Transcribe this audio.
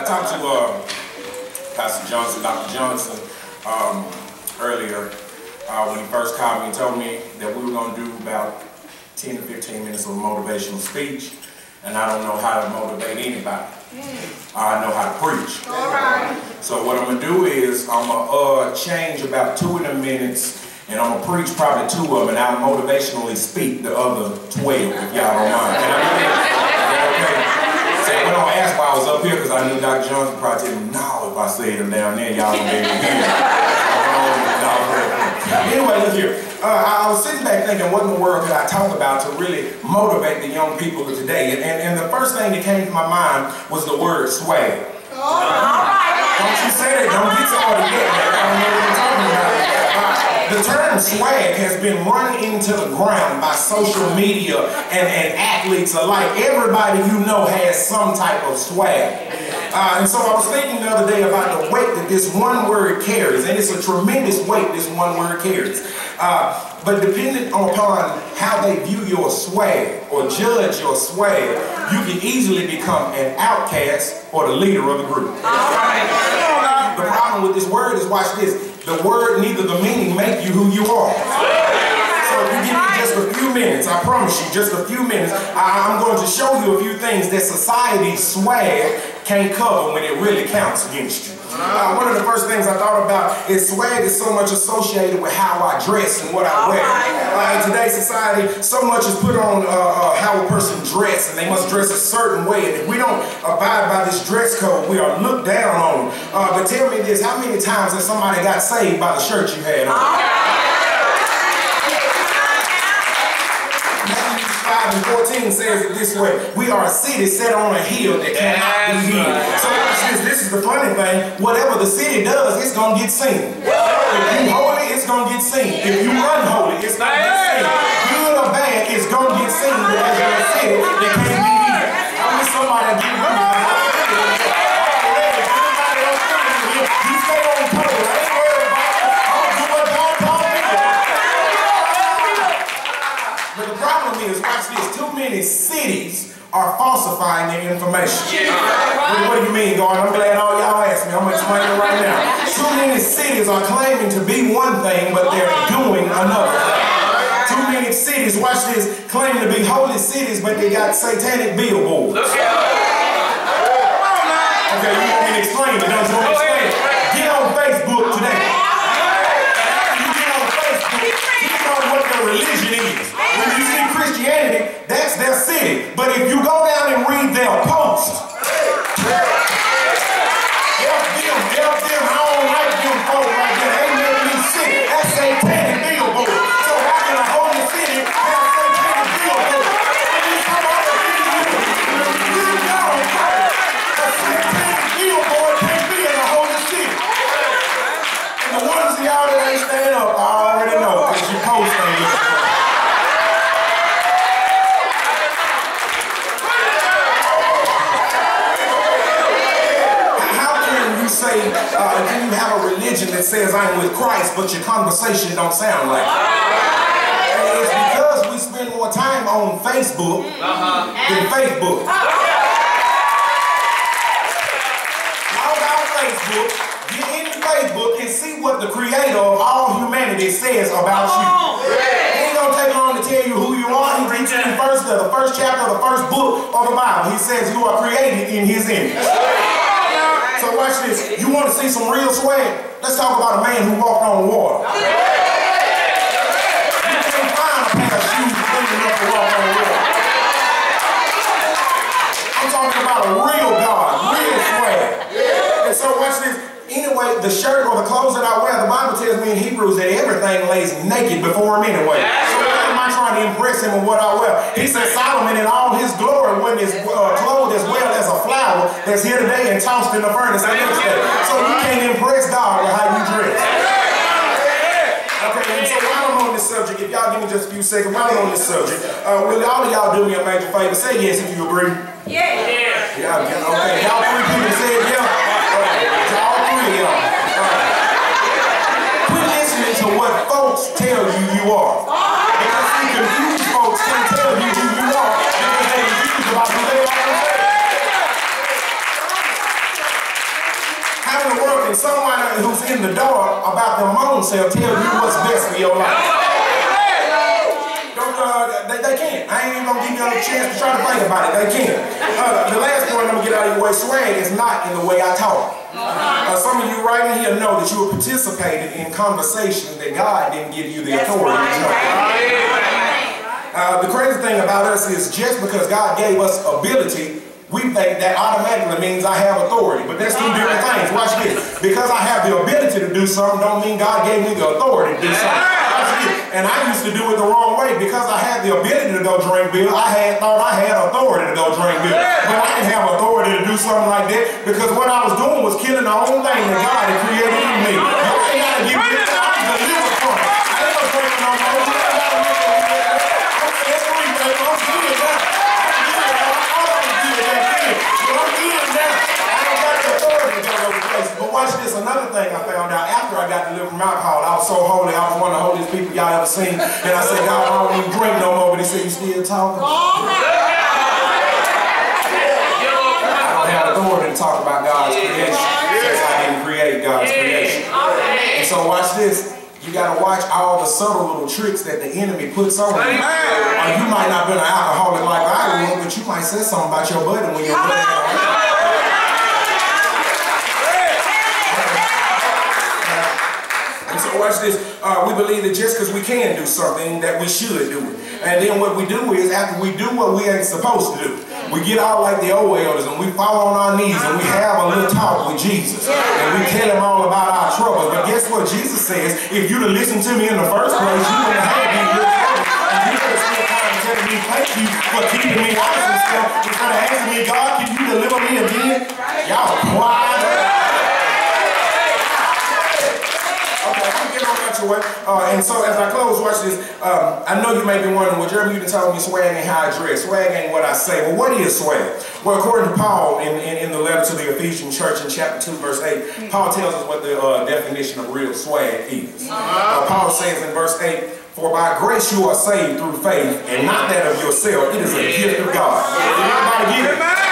talked to Pastor Johnson, Dr. Johnson, earlier when he first called me and told me that we were going to do about 10 to 15 minutes of motivational speech, and I don't know how to motivate anybody. I know how to preach. All right. So what I'm going to do is I'm going to change about 2 of the minutes, and I'm going to preach probably 2 of them, and I'll motivationally speak the other 12, if y'all don't mind. Can I do that? Okay. So I went on and asked why I was up here, because I knew Dr. Johnson probably tell me, no, if I said him down there, y'all don't be able to hear. Anyway, look here. I was sitting back thinking, what in the world could I talk about to really motivate the young people of today? And the first thing that came to my mind was the word swag. All right. Don't you say that. Don't get started yet. I don't know what I'm talking about. The term swag has been run into the ground by social media and athletes alike. Everybody you know has some type of swag. And so I was thinking the other day about the weight that this one word carries, and it's a tremendous weight this one word carries. But depending upon how they view your swag or judge your swag, you can easily become an outcast or the leader of the group. The problem with this word is, watch this, the word, neither the meaning, make you who you are. So if you give me just a few minutes, I promise you, just a few minutes, I'm going to show you a few things that society's swag can't cover when it really counts against you. One of the first things I thought about is swag is so much associated with how I dress and what I wear. In today's society, so much is put on how a person dresses, and they must dress a certain way. And if we don't abide by this dress code, we are looked down on. But tell me this, how many times has somebody got saved by the shirt you had on? 5:14 says it this way: we are a city set on a hill that cannot be hid. So this is the funny thing, whatever the city does, it's going to get seen. If you holy, it's going to get seen. If you unholy, it's going to get seen. Good or bad, it's going to get seen because you're a city that can't be hid. I wish somebody would give me you stay on pole. I ain't worried about it. I'm going to do what God told me to do. But the problem is, watch this, too many cities are falsifying their information. What do you mean, Gardner? I'm glad all y'all asked me. I'm going to explain it right now. Too many cities are claiming to be one thing, but they're doing another. Too many cities, watch this, claim to be holy cities, but they got satanic billboards. Okay, you want me to explain it? Don't you want me to explain it? Get on Facebook today. You get on Facebook, you know what their religion is. When you see Christianity, that's their city. But if you go down and read their post, help them, I don't like them folks right there. They make me sick. That's satanic billboard. So how can a holy city have satanic billboard? You know, a satanic billboard can't be in a holy city. And the ones of y'all that ain't stand up, I already know, because you post things. Say, if you have a religion that says I'm with Christ, but your conversation don't sound like it. And it's because we spend more time on Facebook than Facebook. Log out Facebook, get into Facebook, and see what the creator of all humanity says about you. It ain't gonna take long to tell you who you are. He reads in the first chapter of the first book of the Bible. He says you are created in his image. So watch this. You want to see some real swag? Let's talk about a man who walked on water. You can't find a pair of shoes big enough to walk on water. I'm talking about a real God, real swag. And so watch this. Anyway, the shirt or the clothes that I wear, the Bible tells me in Hebrews that everything lays naked before him anyway. So why am I trying to impress him with what I wear? He said Solomon in all his glory when his clothed as well as a flower that's here today and tossed in the furnace the next day. So you can't impress God with how you dress. Okay, and so while I'm on this subject, if y'all give me just a few seconds, while I'm on this subject, will all of y'all do me a major favor? Say yes if you agree. Yeah. Yeah. Okay, y'all 3 people said yeah. Y'all 3 of y'all. Quit listening to what folks tell you are. Because see, confused folks can't tell you who you are because they're confused about who they are. how in the world can someone who's in the dark about their own self tell you what's best for your life? They can't. I ain't even gonna give you a chance to try to think about it. They can't. The last point I'm gonna get out of your way, swag is not in the way I talk. Some of you right in here know that you were participating in conversations that God didn't give you the authority to know. The crazy thing about us is just because God gave us ability, we think that automatically means I have authority. But that's two different things. Watch this. Because I have the ability to do something don't mean God gave me the authority to do something. Watch this. And I used to do it the wrong way. Because I had the ability to go drink beer, I thought I had authority to go drink beer. But I didn't have authority to do something like that because what I was doing was killing the own thing that God had created in me. I ain't got to give me this. I was delivered from it. I ain't no drinking no more. It's free, baby. I'm good now. But watch this, another thing I found out after I got delivered from alcohol. I was so holy, I was one of the holiest people y'all ever seen. And I said, God, I don't even drink no more. But he said, you still talking? I don't have authority to talk about God's creation since I didn't create God's creation. And so watch this. You got to watch all the subtle little tricks that the enemy puts on you. You might not be an alcoholic like I was, but you might say something about your buddy when you're buddy. So watch this, we believe that just because we can do something that we should do it. And then what we do is after we do what we ain't supposed to do, we get out like the old elders and we fall on our knees and we have a little talk with Jesus. And we tell him all about our troubles. But guess what Jesus says? If you'd have listened to me in the first place, you wouldn't have had these little troubles. And you would have spent time telling me thank you for keeping me out of stuff instead of asking me, God, can you deliver me again? Y'all quiet. And so as I close, watch this. I know you may be wondering, well, Jeremy, you done told me swag ain't how I dress. Swag ain't what I say. Well, what is swag? Well, according to Paul in the letter to the Ephesian church in chapter 2, verse 8, Paul tells us what the definition of real swag is. Paul says in verse 8, for by grace you are saved through faith, and not that of yourself. It is a gift of God. Everybody get it?